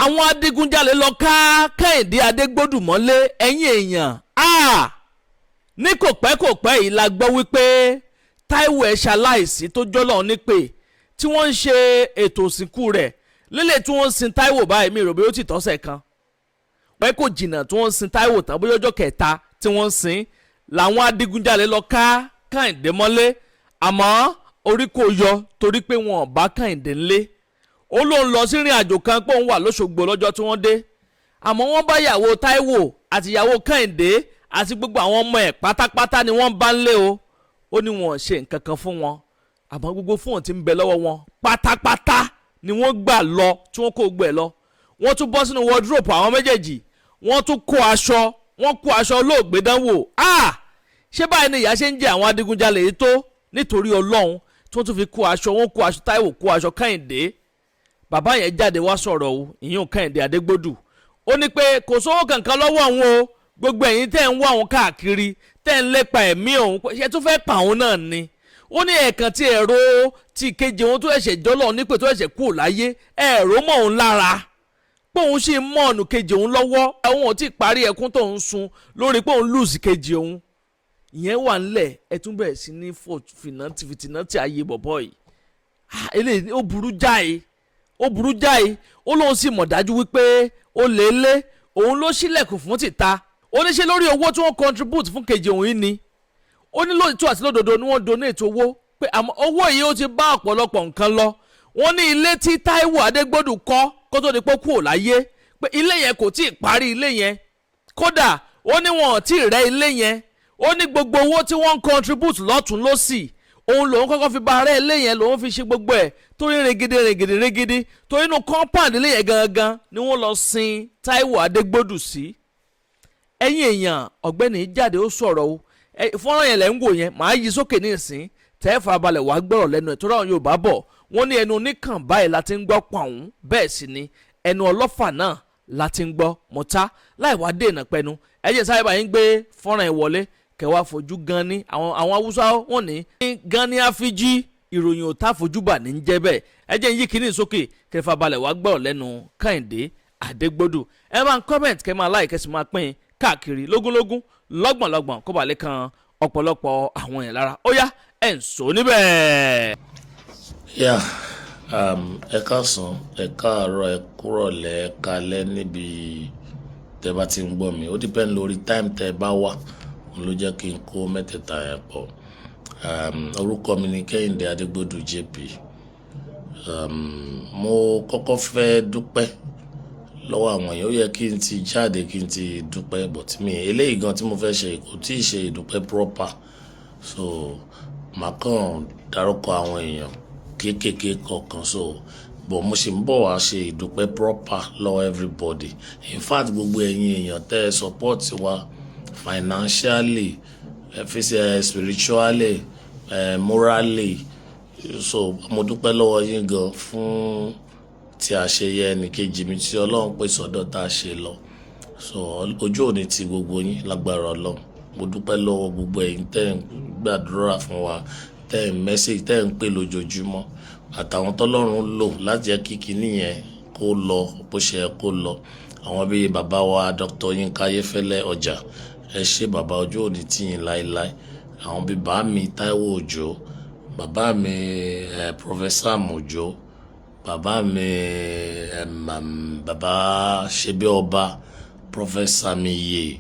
àwọn adigunjalè lọ ká Kẹ́hìndé Adégbòdù mọ́lé ẹ̀yìn èèyàn ní kò pẹ́ yìí la gbọ́ wípé Táíwò ẹ̀ ṣaláìsí tó jọ́lọ́ nípè tí wọ́n ń ṣe ètò òsìnkú rẹ̀ lélẹ̀ tí wọ́n ń sin Táíwò báyìí mi rò bí ó ti tọ́sẹ̀ kan pé kò jìnnà tí wọ́n ń sin Táíwò tán bóyá ọjọ́ kẹta tí wọ́n ń sin làwọn adigunjalè lọ ká Kẹ́hìndé mọ́lé àmọ́ orí kò yọ torí pé wọn ò bá Kẹ́hìndé ńlé ó lóun lọ sí ìrìn àjò kan pé òun wà lóṣogbo lọ́jọ́ tí wọ́n dé àmọ́ wọ́n bá ìyàwó Táíwò àti ìyàwó Kẹ́hìndé àti gbogbo àwọn ọmọ ẹ̀ pátápátá ni wọ́n bá ń lé o ó ní wọn ò ṣe nǹkan kan fún wọn àmọ́ gbogbo fóònù tí ń bẹ lọ́wọ́ wọn pátápátá ni wọ́n gbà lọ tí wọ́n kó gbẹ̀ lọ wọ́n tún bọ́ sínú wọ́dúrópù àwọn méjèèjì wọ́n tún kó aṣọ olóògbé dánwò ṣé báyìí ni ìyà ṣe ń jẹ àwọn adigunjalè yìí tó nítorí Ọlọ́run tí wọ́n tún fi kó aṣọ Táíwò kó aṣọ Kẹ́hìndé bàbá yẹn jáde wá sọ̀rọ̀ o ìyún Kẹ́hìndé Adégbòdù ó ní pé kò sówó kankan lọ́wọ́ òun o gbogbo ẹ̀yin tẹ́ ń wá òun káàkiri tẹ́ ń lépa ẹ̀mí òun ṣe tó fẹ́ pa òun náà ni ó ní ẹ̀ẹ̀kan tí ẹ̀rọ ti kejì òun tó ẹ̀ṣẹ̀ jọ́lọ̀ nípè tó ẹ̀ṣẹ̀ kú láyé ẹ̀rọ mọ́ òun lára pé òun sì mọ́ ọ̀nù kejì òun lọ́wọ́ òun ò tí ì parí ẹkún tó ń sun lórí pé òun lùsì kejì òun ìyẹn wà ńlẹ̀ ẹ tún bẹ̀rẹ̀ sí ní fìtìnàtì ayé bọ̀bọ̀ yìí eléyìí ó burú jáì ó lóun sì mọ̀ dájú wípé ó lélẹ̀ òun ló ṣílẹ̀kùn fún tìta ó ní ṣe lórí owó tí wọ́n contribute fún kejì òun yìí ni ó ní lóòótọ́ àti lódodo ni wọ́n donate owó pé àmọ́ owó yìí ó ti bá ọ̀pọ̀lọpọ̀ nǹkan lọ wọ́n ní ilé tí Táíwò Adégbòdù kọ́ kó tó di pé kú ò láyé pé ilé yẹn kò tí ì parí ilé yẹn kódà ó ní wọn ò tí ì rẹ́ ilé yẹn ó ní gbogbo owó tí wọ́n ń contribute lọ́tún lọ́sì òun lòun kọ́kọ́ fi ba ará ilé yẹn lòun fi ṣe gbogbo ẹ̀ torí regede torí inú compound ilé yẹn gangan ni wọ́n lọ sin Táíwò Adégbòdù sí ẹ̀yin èèyàn ọ̀gbẹ́ni jáde ó sọ̀rọ̀ o fọ́nrán yẹn lẹ́ ń wò yẹn màá yí sókè ní ìsín tẹ́ ẹ farabalẹ̀ wàá gbọ́rọ̀ lẹ́nu ẹ̀ tó ráwọn Yorùbá bọ̀ wọ́n ní ẹnu oníkàn báyìí la ti ń gbọ́ pọ̀hún bẹ́ẹ̀ sì ni ẹnu ọlọ́fà náà la ti ń gbọ́ mọ́tá láì wá dènà pẹnu ẹ̀jẹ̀ sáré báyìí ń gbé fọ́nrán ẹ̀ wọlé kẹwàá fojú gan ni àwọn Haúsá wọn ní gan ni àfijì ìròyìn ò tá fojú bà ní jẹ́ bẹ́ẹ̀ ẹ̀jẹ̀ yí kíní sókè kẹ́ farabalẹ̀ wàá gbọ́rọ̀ lẹ́nu Kẹ́hìndé Adégbòdù ẹ máa ń comment kẹ́ máa like kẹ́ sì máa pín káàkiri lógúnlógún lọ́gbọ̀nlọ́gbọ̀n kó bàa lè kan ọ̀pọ̀lọpọ̀ àwọn yẹn lára ó yá ẹ̀ ń sọ níbẹ̀. ẹ káàsán ẹ káàárọ̀ ẹ kúrọ̀lẹ́ ẹ kálẹ́ níbi tẹ́ bá ti ń gbọ́ mi ó depend lórí time tẹ́ bá wà òun ló jẹ́ kí n kó mẹ́tẹ̀ẹ̀ta yẹn pọ̀ orúkọ mi ni Kẹ́hìndé Adégbòdù JP mo kọ́kọ́ fẹ́ dúpẹ́ lọ́wọ́ àwọn èèyàn ó yẹ kí n ti jáde kí n ti dúpẹ́ but mi eléyìí gan tí mo fẹ́ ṣe kò tí ì ṣe ìdúpẹ́ proper so màá kàn dárúkọ àwọn èèyàn kéékèèké kọ̀ọ̀kan so but mo sì ń bọ̀ wá ṣe ìdúpẹ́ proper lọ́wọ́ everybody in fact gbogbo ẹ̀yin èèyàn tẹ́ ẹ support wa financially spiritually morally so mo dúpẹ́ lọ́wọ́ yín gan fún tí a ṣe yẹ ẹnìkejì mi tí Ọlọ́run pè sọ́dọ̀ tá a ṣe lọ so ojú òní ti gbogbo yín lágbára Ọlọ́run mo dúpẹ́ lọ́wọ́ gbogbo ẹ̀yin tẹ́ ń gbàdúrà fún wa tẹ́ ń mẹ́sẹ̀jì tẹ́ ń pè lójoojúmọ́ àtàwọn tọ́lọ́run lò láti jẹ́ kí kinní yẹn kó lọ bó ṣe yẹ kó lọ àwọn bíi bàbá wa Dr. Yínká Ayéfẹ́lẹ́ ọjà ẹ ṣé bàbá ojú òní tì yín láéláé àwọn bíi bàá mi Táíwò Òjó bàbá mi Professor Òjó bàbá mi bàbá ṣebí ọba Professor Miye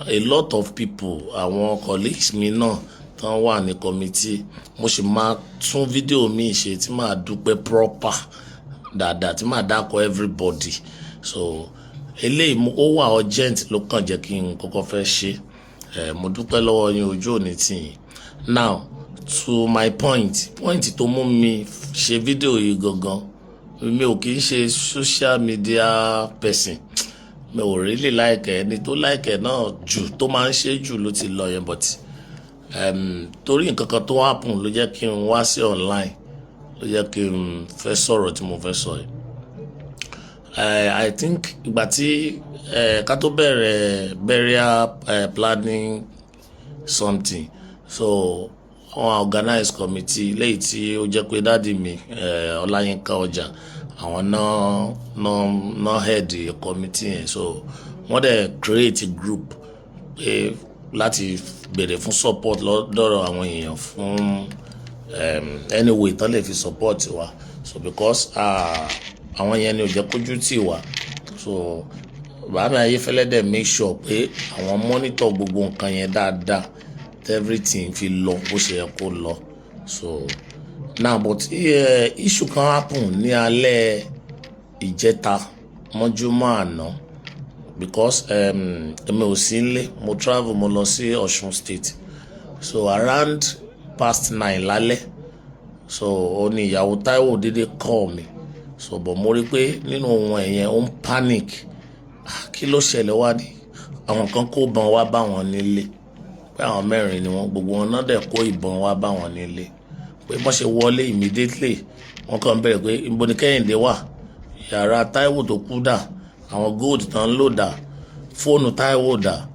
a lot of people àwọn colleagues mi náà tán wà ní committee mo sì máa tún fídíò mi ṣe tí màá dúpẹ́ proper dáadáa tí màá dákọ̀ everybody so eléyìí ó wà urgent ló kàn jẹ́ kí n kọ́kọ́ fẹ́ ṣe mo dúpẹ́ lọ́wọ́ yín ojú òní tì yín now to my point tó mú mi ṣe fídíò yìí gangan mi ò kì í ṣe social media person mi ò really like ẹni tó like ẹ náà jù tó máa ń ṣe jù ló ti lọ yẹn but torí nǹkan kan tó happen ló jẹ́ kí n wá sí online ló jẹ́ kí n fẹ́ sọ̀rọ̀ tí mo fẹ́ sọ yìí I think ìgbà tí ká tó bẹ̀rẹ̀ burial planning something so wọ́n organize committee léyìí tí ó jẹ́ pé dáàdi mi Ọláyínká ọjà àwọn náà head committee yẹn, so wọ́n dẹ̀ create a group pé láti béèrè fún support lọ́dọ̀ àwọn èèyàn fún any way tán lè fi support wa, so because àwọn yẹn ni ò jẹ́ kójú tì wá, so Bàámi Ayéfẹ́lẹ́ dẹ̀ make sure pé àwọn monitor gbogbo nǹkan yẹn dáadáa everything fi lọ bó ṣe yẹ kó lọ. So now but issue kan happen ní alẹ́ ìjẹta mọ́júmọ́ àná because èmi ò sí nílé, mo travel mo lọ sí Ọ̀ṣun state, so around past 9 lálẹ́, so ó ní ìyàwó Táíwò dédé call mi, so but mo rí pé nínú ohun ẹ̀yẹn ó ń panic. Kí ló ṣẹlẹ̀ wá ní àwọn kan kó ìbọn wá bá wọn nílé, pé àwọn 4 ni wọ́n, gbogbo wọn náà dẹ̀ kó ìbọn wá bá wọn nílé, pé wọ́n ṣe wọlé immediately wọ́n kàn bẹ̀rẹ̀ pé ibo ni Kẹ́hìndé wà, yàrá Táíwò tó kú dà, àwọn gold tán lò dà, fóònù Táíwò dà.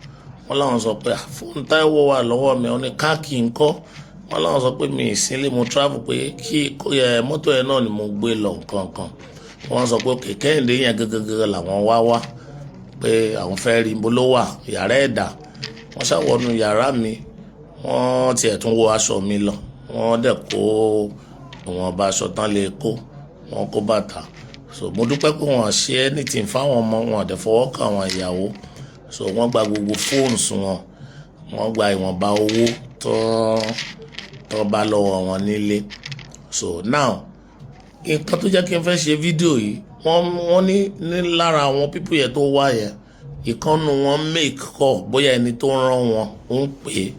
Wọ́n láwọn sọ pé fóònù Táíwò wà lọ́wọ́ mi, wọ́n ní káàkì ńkọ́. Wọ́n láwọn sọ pé mi ìsínlé, mo travel pé kí mọ́tò yẹn náà ni mo gbé lọ nǹkan. Wọ́n sọ pé òkè Kẹ́hìndé yẹn gẹ́gẹ́ làwọn wá pé àwọn fẹ́ rí ibo ló wà, yàrá ẹ̀dà. Wọ́n ṣàwọnú yàrá mi, wọ́n tiẹ̀ tún wọ aṣọ mi lọ, wọ́n dẹ̀ kó ìwọ̀nba aṣọ tán lè kó, wọ́n kó bàtà. So mo dúpẹ́ pé wọ́n ṣe anything fáwọn ọmọ wọn, dẹ̀ fọwọ́ kàn àwọn ìyàwó. So wọ́n gba gbogbo phones wọn, wọ́n gba ìwọ̀nba owó tó bá lọ́wọ́ wọn nílé. So now nǹkan tó jẹ́ kí n fẹ́ ṣe fídíò yìí, wọ́n ní lára àwọn pípù yẹn tó wá yẹn, ìkànnù wọn make call bóyá ẹni tó rán wọn ń pè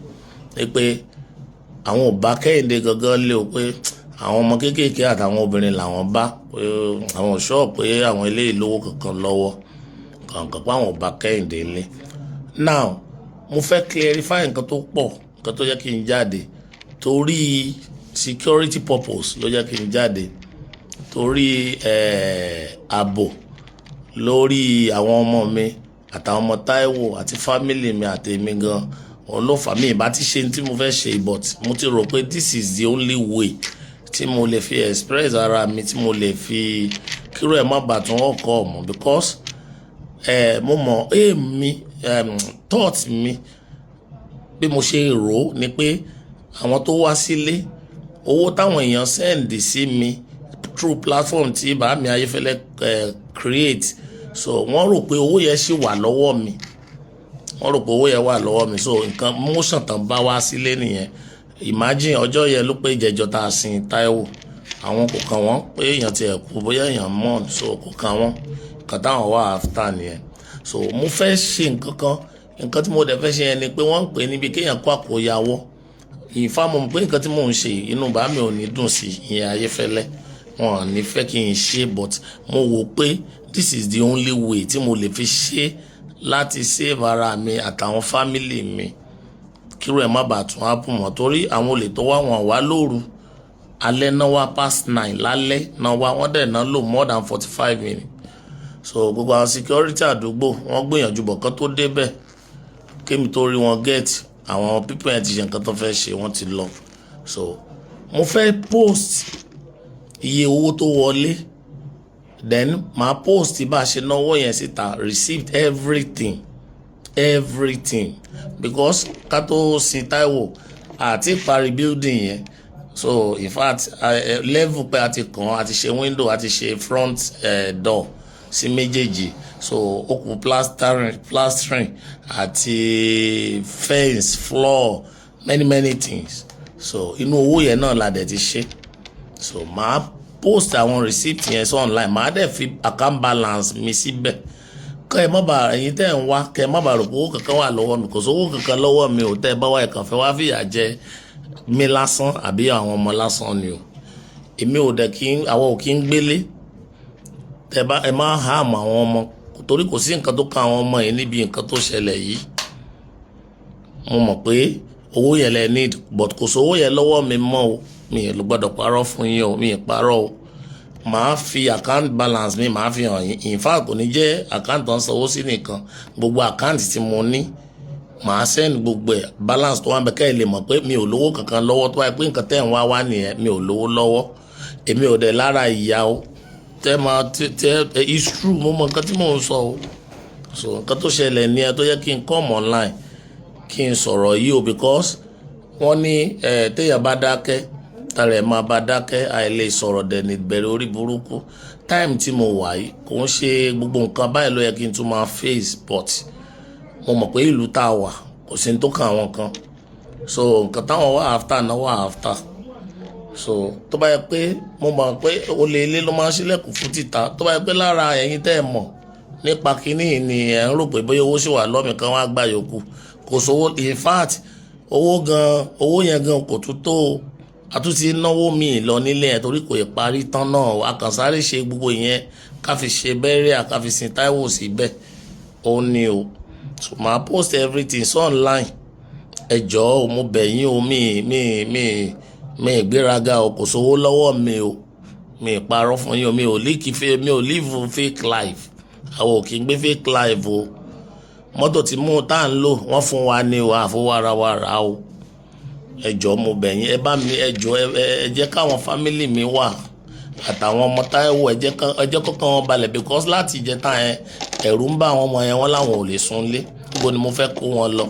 é pé àwọn ò bá Kẹ́hìndé gangan lé o, pé àwọn ọmọ kéékèèké àtàwọn obìnrin làwọn bá, pé àwọn ṣọ́ọ̀ pé àwọn eléyìí lówó kankan lọ́wọ́ kankan, pé àwọn ò bá Kẹ́hìndé lé. Now mo fẹ́ clarify nǹkan tó pọ̀, nǹkan tó jẹ́ kí n jáde torí security purpose ló jẹ́ kí n jáde, torí ààbò lórí àwọn ọmọ mi àtàwọn ọmọ Táíwò àti family mi àtèmi gan, òun ló fà mí ìbá ti ṣe tí mo fẹ́ ṣe, but mo ti rò pé this is the only way tí mo lè fi express ara mi, tí mo lè fi kíró ẹ̀ má bàtún ọkọ̀ ọmọ, because mo mọ̀ èmi thought mi bí mo ṣe rò ni pé àwọn tó wá sílé, owó táwọn èèyàn send sí mi through platform tí Bàámi Ayéfẹ́lẹ́ create, so wọ́n rò pé owó yẹn ṣì wà lọ́wọ́ mi, so nǹkan motion tán bá wá sílé nìyẹn. Imagine ọjọ́ yẹn ló pé ìjẹjọ́ tá a sin Táíwò, àwọn kò kàn wọ́n pé èèyàn ti ẹ̀kú bóyá èèyàn mọ̀, so kò kàn wọ́n, nǹkan táwọn wà after nìyẹn. So mo fẹ́ ṣe nǹkan tí mo dẹ̀ fẹ́ ṣe yẹn ni pé wọ́n ń pè níbi kéèyàn kó àkóyawọ́. Ìfàmọ́ pé nǹkan tí mò ń ṣe inú Bàámi ò ní dùn sí ìyẹn Ayéfẹ́lẹ́, wọn ò ní fẹ́ kí n ṣe, but mo wò pé this is the only way tí mo lè fi ṣe láti save ara mi àtàwọn family mi, kíró ẹ̀ má bàa tún happen mọ́, torí àwọn olè tó wá lóru, alẹ́ náà wá past 9 lálẹ́ náà wá, wọ́n dẹ̀ náà lò more than 45 minutes. So gbogbo àwọn security àdúgbò wọ́n gbìyànjú bọ̀ kán tó débẹ̀, kémi tó rí wọn get, àwọn people yẹn ti ṣe nǹkan tó fẹ́ ṣe, wọ́n ti lọ. So mo fẹ́ post iye owó tó wọlé, then màá post bá a ṣe náwó yẹn síta, received everything because ká tó sin Táíwò àti parí building yẹn, so in fact level pé a ti kàn, a ti ṣe window, a ti ṣe front door sí méjèèjì, so ó kù plastering àti fence, floor, many things. So inú owó yẹn náà la dẹ̀ ti ṣe. So màá post àwọn receipt yẹn sí online, màá dẹ̀ fi account balance mi síbẹ̀, kẹ́ ẹ má bàa, ẹ̀yin tẹ́ ń wá, kẹ́ ẹ má bàa rò pé owó kankan wà lọ́wọ́ mi, kò sí owó kankan lọ́wọ́ mi ò, tẹ́ ẹ bá wá ẹ̀kan fẹ́ wá fìyà jẹ mi lásán àbí àwọn ọmọ lásán ni o. Èmi ò dẹ̀ àwọn ò kí ń gbélé, ẹ má harm àwọn ọmọ, torí kò sí nǹkan tó kan àwọn ọmọ yìí níbi nǹkan tó ṣẹlẹ̀ yìí. Mo mọ̀ pé owó yẹn lẹ need, but kò sí owó yẹn lọ́wọ́ mi mọ́ o, mi ò gbọ́dọ̀ parọ́ fún yín o, mi ò parọ́ o. Màá fi account balance mi, màá fi hàn yín. In fact kò ní jẹ́ account tó ń sanwó sí nìkan, gbogbo account tí mo ní màá send gbogbo ẹ̀ balance tó wà bẹ́ẹ̀, kẹ́ ẹ lè mọ̀ pé mi ò lówó kankan lọ́wọ́, tó wáyé pé nǹkan tẹ́ ń wá nìyẹn, mi ò lówó lọ́wọ́. Èmi ò dẹ̀ lára ìyá o, tẹ́ máa tẹ́ it's true mo mọ nǹkan tí mò ń sọ o so nǹkan tó ṣẹlẹ̀ ní ẹ tó yẹ kí n come online kí n sọ̀rọ̀ yìí o because wọ́n ní téèyàn bá dákẹ́ tààrà ẹ̀ máa bá dákẹ́ àìlè sọ̀rọ̀ dẹ̀ni bẹ̀rẹ̀ orí burúkú time tí mo wà yìí kò ń ṣe gbogbo nǹkan báyìí ló yẹ kí n tún máa face but mo mọ̀ pé ìlú tá a wà kò sí ní tó kàn àwọn kan so nǹkan táwọn wà after náà wà after so tó bá yẹ pé mo mọ̀ pé olè ilé ló máa ń ṣílẹ̀kùn fún títà tó bá yẹ pé lára ẹ̀yin tẹ́ ẹ̀ mọ̀ nípa kínní ni ẹ̀ ń rò pé bóyá owó ṣì wà lọ́mì kan wá gbà yòókù kò sówó in fact owó yẹn gan kò tún tó àtúntì náwó míì lọ nílé ẹ̀ torí kò ì parí tán náà àkànṣáré ṣe gbogbo ìyẹn ká fi ṣe bẹ́rẹ̀ ká fi sin Táíwò síbẹ̀ ó ní o so máa post everything so online ẹ jọ̀ọ́ mo bẹ̀ yín o mi ìgbéraga o kò sówó lọ́wọ́ mi o mi ìparọ́ fún yín o mi ò live fake life àwọn ò kì í gbé fake life o mọ́tò tí mú tá à ń lò wọ́n fún wa ní o àfọwọ́ra o ẹ jọ̀ọ́ mo bẹ̀ yín ẹ bá mi ẹ jọ̀ọ́ ẹ jẹ́ káwọn fámìlì mi wà àtàwọn ọmọ Táíwò ẹ jẹ́ kọ́kàn wọn balẹ̀ because láti ìjẹta yẹn ẹ̀rù ń bá àwọn ọmọ yẹn wọ́n láwọn ò lè sunlé níbo ni mo fẹ́ kó wọn lọ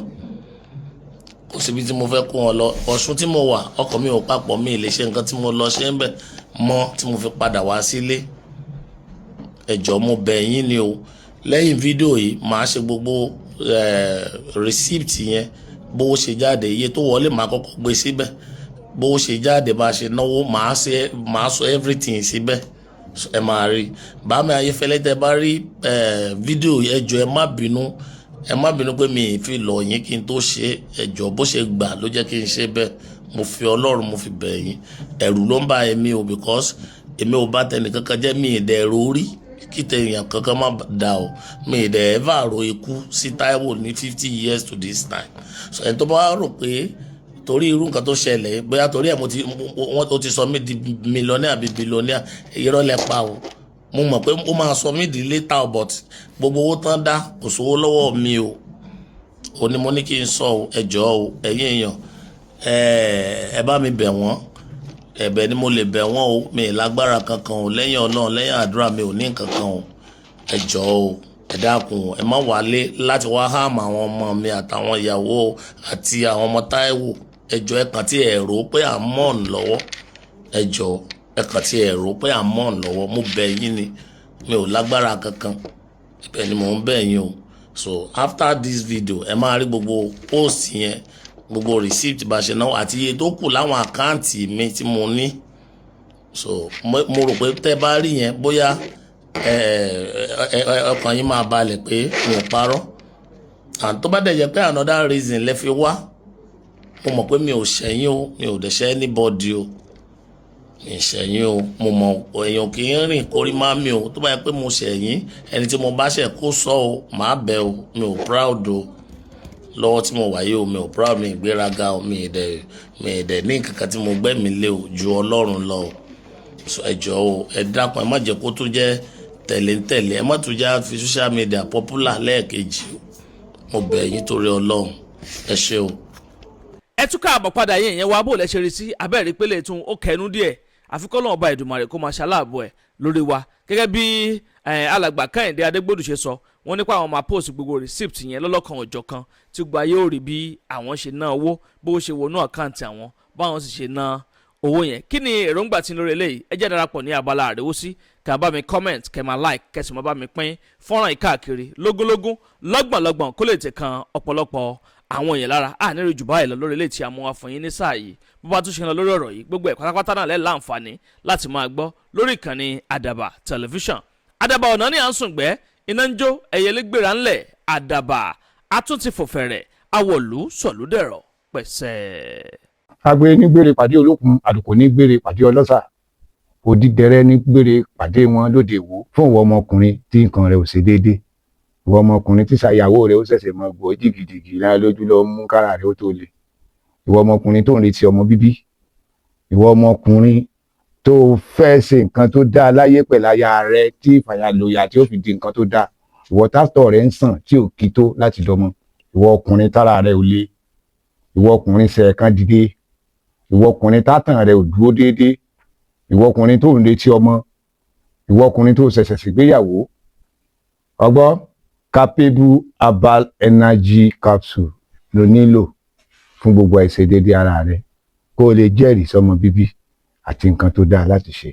kò síbi tí mo fẹ́ kó wọn lọ Ọ̀ṣun tí mo wà ọkọ̀ mi ò papọ̀ mi lè ṣe nǹkan tí mo lọ ṣe ń bẹ̀ mọ́ tí mo fi padà wá sílé ẹ jọ̀ọ́ mo bẹ̀ yín ni o lẹ́yìn fídíò yìí màá ṣe gbogbo receipt yẹn bówó ṣe jáde iye tó wọlé màá kọ́kọ́ gbé síbẹ̀ bówó ṣe jáde bá ṣe náwó màá sọ everything síbẹ̀ ẹ máa rí Bàámi Ayéfẹ́lẹ́ tẹ́ bá rí fídíò ẹ jọ̀ọ́ ẹ má bínú pé mi ì fi lọ yín kí n tó ṣe ẹ jọ̀ọ́ bó ṣe gbà ló jẹ́ kí n ṣe bẹ́ẹ̀ mo fi Ọlọ́run mo fi bẹ̀ yín ẹ̀rù ló ń bá èmi o because èmi ò bá tẹnì kankan jẹ́ mi ì dẹ̀ rórí kí tẹ̀yàn kankan má da o mi ì dẹ̀ ever ro ikú sí Táíwò ní 50 years to this time so ẹni tó bá rò pé torí irú nǹkan tó ṣẹlẹ̀ bóyá torí ẹ̀ wọ́n ti sọ mí di millionaire àbí billionaire irọ́ lẹ pa o mo mọ̀ pé ó máa sọ mí di later but gbogbo owó tán dá kò sówó lọ́wọ́ mi o ò ní mo ní kí n sọ o ẹ jọ̀ọ́ o ẹ̀yin èèyàn ẹ bá mi bẹ̀ wọ́n ẹ̀bẹ̀ ni mo lè bẹ̀ wọ́n o mi ì lágbára kankan o lẹ́yìn Ọlọ́run lẹ́yìn àdúrà mi ò ní kankan o ẹ jọ̀ọ́ o ẹ dákun ẹ má wálé láti wá háàmù àwọn ọmọ mi àtàwọn ìyàwó àti àwọn ọmọ Táíwò ẹ jọ̀ọ́ ẹ kàn tí ẹ rò pé à ń mọ̀ ọ́n lọ́wọ́ ẹ jọ̀ọ́ ẹ kàn tí ẹ rò pé à ń mọ̀ ọ́n lọ́wọ́ mo bẹ̀ yín ni mi ò lágbára kankan ibẹ̀ ni mò ń bẹ̀ yín o so after this video ẹ máa rí gbogbo post yẹn gbogbo receipt bá ṣe náà àti iye tó kù láwọn àkáǹtì mi tí mo ní so mo rò pé tẹ́ bá rí yẹn bóyá ọkàn yín máa balẹ̀ pé mi ò parọ́ and tó bá dẹ̀ jẹ́ pé another reason lẹ fi wá mo mọ̀ pé mi ò ṣẹ̀yìn o mi ò dẹ̀ ṣẹ̀ anybody o mi ṣẹ̀yìn o mo mọ̀ èèyàn kì í rìn kórí má mi o tó bá yẹ pé mo ṣẹ̀yìn ẹni tí mo bá ṣẹ̀ kó sọ o màá bẹ̀ o mi ò proud o lọ́wọ́ tí mo wà yìí o mi ò proud mi ìgbéraga o mi ì dẹ̀ ní kankan tí mo gbẹ́mi lé o ju Ọlọ́run lọ o ẹ jọ̀ọ́ o ẹ dákun ẹ má jẹ́ kó tún jẹ́ tẹ̀léńtẹ̀lé ẹ má tún jẹ́ fi social media popular lẹ́ẹ̀kejì o mo bẹ̀ yín torí Ọlọ́run ẹ ṣé o. ẹ tún káàbọ̀ padà yẹn ìyẹn wá bó lẹ ṣe rí sí abẹ́rẹ́ pélé tún ó kẹnu díẹ̀ àfikún náà ọba Èdùmàrè kó máa ṣaláàbò ẹ̀ lórí wa gẹ́gẹ́ bí alàgbà Kẹ́hìndé Adégbòdù ṣe sọ wọ́n nípa àwọn máa post gbogbo receipt yẹn lọ́lọ́kan ọjọ́ kan tí gba yóò rí bí àwọn ṣe ná owó bó ṣe wọnú àkáǹtì àwọn báwọn sì ṣe ná owó yẹn kí ni èròǹgbà tí ń lórí eléyìí ẹ jẹ́ darapọ̀ ní abala àríwó sí kẹ́ bá mi comment kẹ́ máa like kẹ́ sì máa bá mi pín fọ́nrán ìkáàkiri lógúnlógún lọ́gbọ̀nlọ́gbọ̀n kó lè tẹ̀ kan ọ̀pọ̀lọpọ̀ àwọn èèyàn lára àníri jù báyìí lọ lórí eléyìí tí a mú wá fún yín ní sáà yìí bó bá tún ṣe lọ lórí ọ̀rọ̀ yìí gbogbo ẹ̀ pátápátá náà lẹ́ẹ̀ láǹfààní láti máa gbọ́ lórí ìkànnì Àdàbà tẹlifíṣàn Àdàbà ọ̀nà ní à ń sùn gbẹ́ iná ń jó ẹyẹlé gbéra ńlẹ̀ Àdàbà àtúntì fòfẹ̀rẹ̀ awọ̀lú sọ̀lúdẹ̀rọ̀ pẹ̀sẹ̀. agbe ní gbére pàdé olókun àdùkò ní gbére pàdé ọlọ́ṣà òdìdẹrẹ́ ní gbére pàdé wọn lóde ìwò fún ìwọ ọmọkùnrin tí nǹkan rẹ̀ ò ṣe déédéé ìwọ ọmọkùnrin tí ṣàyàwó rẹ̀ ó ṣẹ̀ṣẹ̀ mọ gbọ́ jìgìjìgì lára lójú lọ mú kára rẹ̀ ó tó le ìwọ ọmọkùnrin tó ń retí ọmọ bíbí ìwọ ọmọkùnrin tó fẹ́ ṣe nǹkan tó dáa láyé pẹ̀lú aya rẹ̀ tí ìfàyàlóyà tí ó fi di nǹkan tó dáa ìwọ tásítọ̀ rẹ̀ ń sàn tí ò kí tó láti dọmọ ìwọ ọkùnrin tára rẹ̀ ò le ìwọ ọkùnrin ṣẹ̀ẹ̀kan dìde ìwọ ọkùnrin tátàn rẹ̀ ò dúró déédéé ìwọ ọkùnrin tó ń retí ọmọ ìwọ ọkùnrin tó ṣẹ̀ṣẹ̀ ṣègbéyàwó ọgbọ́ capable herbal energy capsule ló nílò fún gbogbo àìṣedéédé ara rẹ kó o lè jẹ́rìí sọ́mọ bíbí àti nǹkan tó dáa láti ṣe.